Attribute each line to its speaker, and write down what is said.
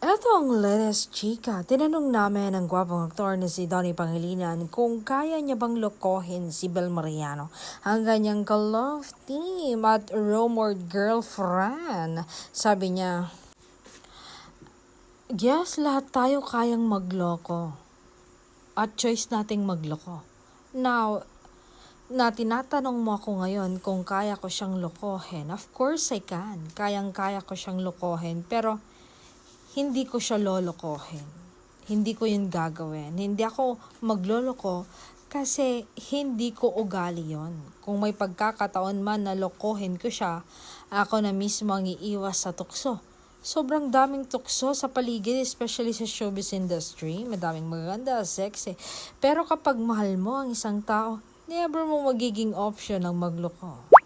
Speaker 1: Eto ang latest chika. Tinanong namin ang gwapong aktor na si Donnie Pangilinan kung kaya niya bang lokohin si Bel Mariano, ang kanyang ka-love team at rumored girlfriend. Sabi niya, yes, lahat tayo kayang magloko. At choice nating magloko. Now, na tinatanong mo ako ngayon kung kaya ko siyang lokohin. Of course I can. Kayang-kaya ko siyang lokohin. Pero, hindi ko siya lolokohin. Hindi ko yun gagawin. Hindi ako magloloko kasi hindi ko ugali yon. Kung may pagkakataon man na lokohin ko siya, ako na mismo ang iiwas sa tukso. Sobrang daming tukso sa paligid, especially sa showbiz industry. Madaming maganda, sexy. Pero kapag mahal mo ang isang tao, never mo magiging option ang magloko.